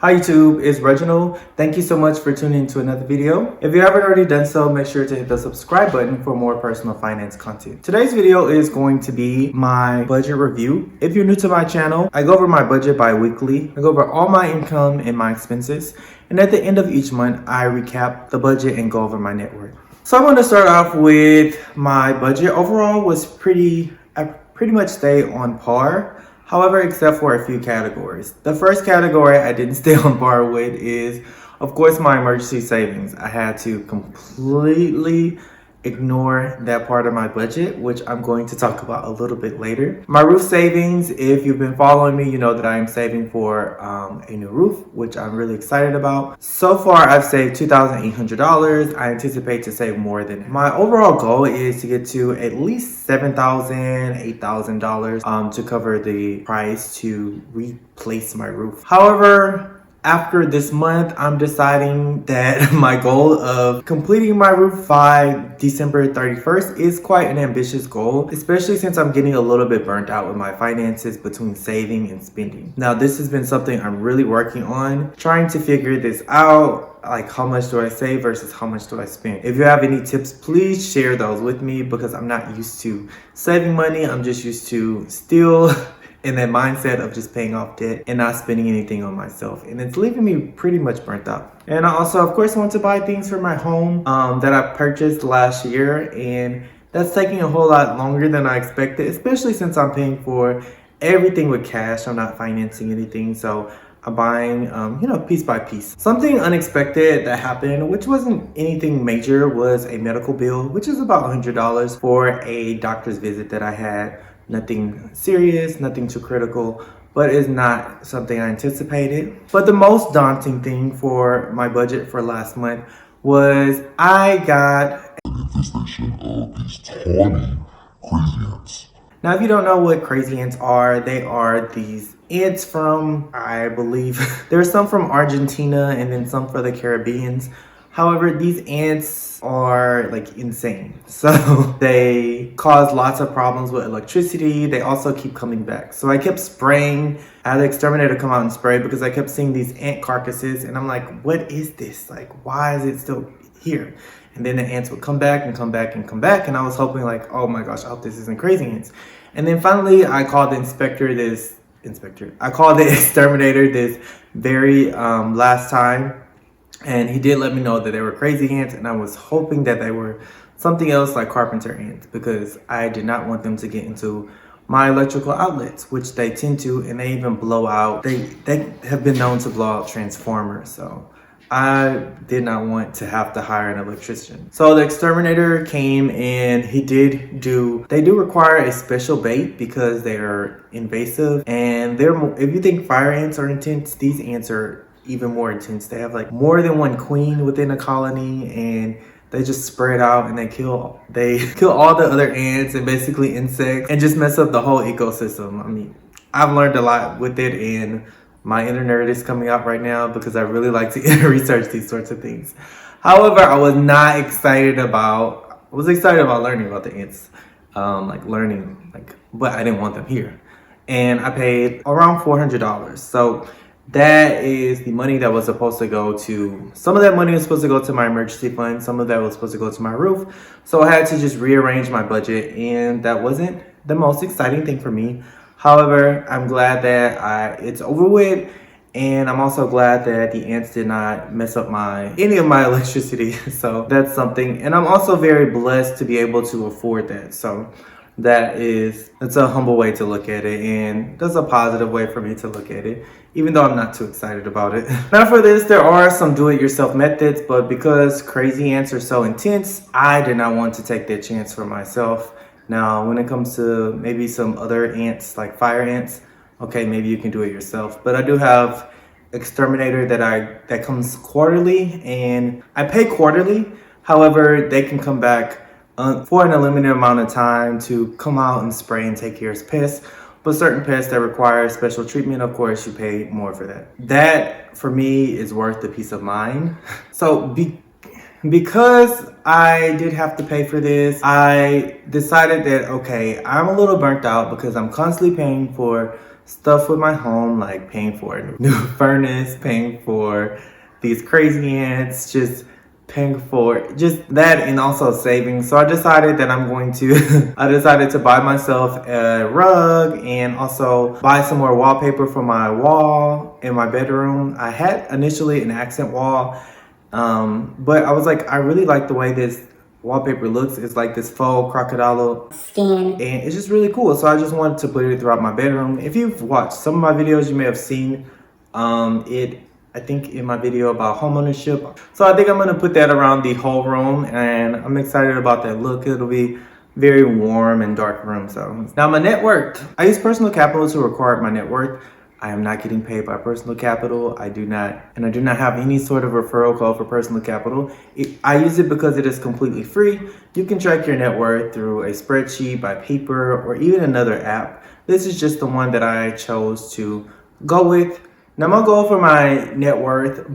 Hi YouTube, it's Reginald. Thank you so much for tuning into another video. If you haven't already done so, make sure to hit the subscribe button for more personal finance content. Today's video is going to be my budget review. If you're new to my channel, I go over my budget bi-weekly. I go over all my income and my expenses. And at the end of each month, I recap the budget and go over my net worth. So I'm going to start off with my budget. Overall was I pretty much stayed on par. However, except for a few categories. The first category I didn't stay on par with is, of course, my emergency savings. I had to completely ignore that part of my budget, which I'm going to talk about a little bit later. My roof savings, if you've been following me, you know that I am saving for a new roof, which I'm really excited about. So far, I've saved $2,800. I anticipate to save more than that. My overall goal is to get to at least $7,000, $8,000 to cover the price to replace my roof. However, after this month, I'm deciding that my goal of completing my roof by December 31st is quite an ambitious goal, especially since I'm getting a little bit burnt out with my finances between saving and spending. Now, this has been something I'm really working on, trying to figure this out. Like, how much do I save versus how much do I spend? If you have any tips, please share those with me, because I'm not used to saving money. I'm just used to still in that mindset of just paying off debt and not spending anything on myself. And it's leaving me pretty much burnt out. And I also, of course, want to buy things for my home that I purchased last year. And that's taking a whole lot longer than I expected, especially since I'm paying for everything with cash. I'm not financing anything. So I'm buying, piece by piece. Something unexpected that happened, which wasn't anything major, was a medical bill, which is about $100 for a doctor's visit that I had. Nothing serious, nothing too critical, but it's not something I anticipated. But the most daunting thing for my budget for last month was I got an infestation of these tawny crazy ants. Now, if you don't know what crazy ants are, they are these ants from, I believe, there's some from Argentina and then some for the Caribbeans. However, these ants are like insane. So they cause lots of problems with electricity. They also keep coming back. So I kept spraying. I had the exterminator come out and spray because I kept seeing these ant carcasses. And I'm like, what is this? Like, why is it still here? And then the ants would come back and come back and come back. And I was hoping like, oh my gosh, I hope this isn't crazy ants. And then finally I called the I called the exterminator this very last time. And he did let me know that they were crazy ants, and I was hoping that they were something else like carpenter ants, because I did not want them to get into my electrical outlets, which they tend to, and they even blow out. They have been known to blow out transformers, so I did not want to have to hire an electrician. So the exterminator came, and they do require a special bait because they are invasive, and if you think fire ants are intense, these ants are even more intense. They have like more than one queen within a colony, and they just spread out and they kill all the other ants and basically insects and just mess up the whole ecosystem. I mean, I've learned a lot with it, and my inner nerd is coming out right now because I really like to research these sorts of things. However, I was excited about learning about the ants, but I didn't want them here. And I paid around $400. So that is the money that was supposed to go to, some of that money was supposed to go to my emergency fund, some of that was supposed to go to my roof. So I had to just rearrange my budget, and that wasn't the most exciting thing for me. However, I'm glad that it's over with, and I'm also glad that the ants did not mess up any of my electricity. So that's something, and I'm also very blessed to be able to afford that. So that's a humble way to look at it, and that's a positive way for me to look at it, even though I'm not too excited about it. Now for this, there are some do-it-yourself methods, but because crazy ants are so intense, I did not want to take that chance for myself. Now, when it comes to maybe some other ants, like fire ants, okay, maybe you can do it yourself. But I do have exterminator that comes quarterly, and I pay quarterly. However, they can come back for an unlimited amount of time to come out and spray and take care of pests. But certain pests that require special treatment, of course, you pay more for that. That, for me, is worth the peace of mind. So because I did have to pay for this, I decided that, okay, I'm a little burnt out because I'm constantly paying for stuff with my home, like paying for a new furnace, paying for these crazy ants, just paying for just that, and also saving. So I decided that I'm going to I decided to buy myself a rug and also buy some more wallpaper for my wall in my bedroom. I had initially an accent wall, but I was like, I really like the way this wallpaper looks. It's like this faux crocodile skin, and it's just really cool. So I just wanted to put it throughout my bedroom. If you've watched some of my videos, you may have seen it, I think, in my video about homeownership. So I think I'm gonna put that around the whole room, and I'm excited about that look. It'll be very warm and dark room. So now my net worth. I use personal capital to record my net worth. I am not getting paid by personal capital. I do not have any sort of referral code for personal capital. I use it because it is completely free. You can track your net worth through a spreadsheet, by paper, or even another app. This is just the one that I chose to go with. Now my goal for my net worth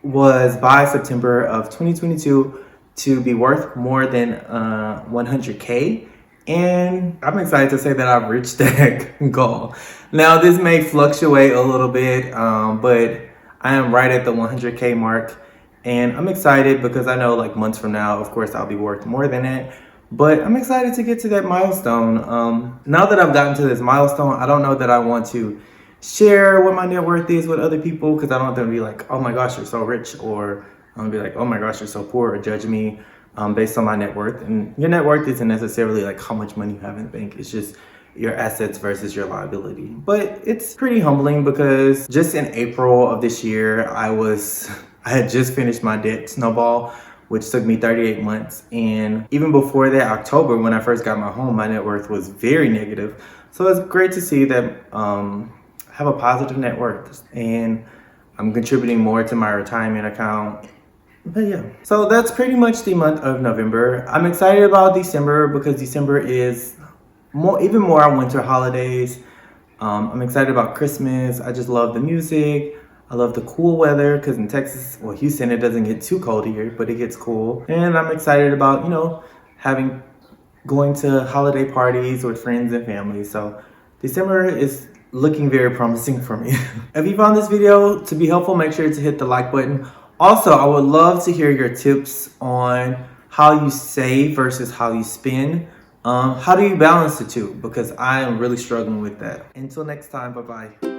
was by September of 2022 to be worth more than 100K. And I'm excited to say that I've reached that goal. Now this may fluctuate a little bit, but I am right at the 100K mark. And I'm excited because I know like months from now, of course, I'll be worth more than that. But I'm excited to get to that milestone. Now that I've gotten to this milestone, I don't know that I want to share what my net worth is with other people, because I don't want them to be like, oh my gosh, you're so rich, or I'm gonna be like, oh my gosh, you're so poor, or judge me based on my net worth. And your net worth isn't necessarily like how much money you have in the bank. It's just your assets versus your liability. But it's pretty humbling because just in April of this year, I had just finished my debt snowball, which took me 38 months. And even before that, October, when I first got my home, my net worth was very negative. So it's great to see that I have a positive net worth, and I'm contributing more to my retirement account. But yeah, so that's pretty much the month of November. I'm excited about December because December is even more on winter holidays. I'm excited about Christmas. I just love the music. I love the cool weather because in Texas, well, Houston, it doesn't get too cold here, but it gets cool. And I'm excited about, going to holiday parties with friends and family. So December is looking very promising for me. If you found this video to be helpful, make sure to hit the like button. Also, I would love to hear your tips on how you save versus how you spend. How do you balance the two? Because I am really struggling with that. Until next time, bye-bye.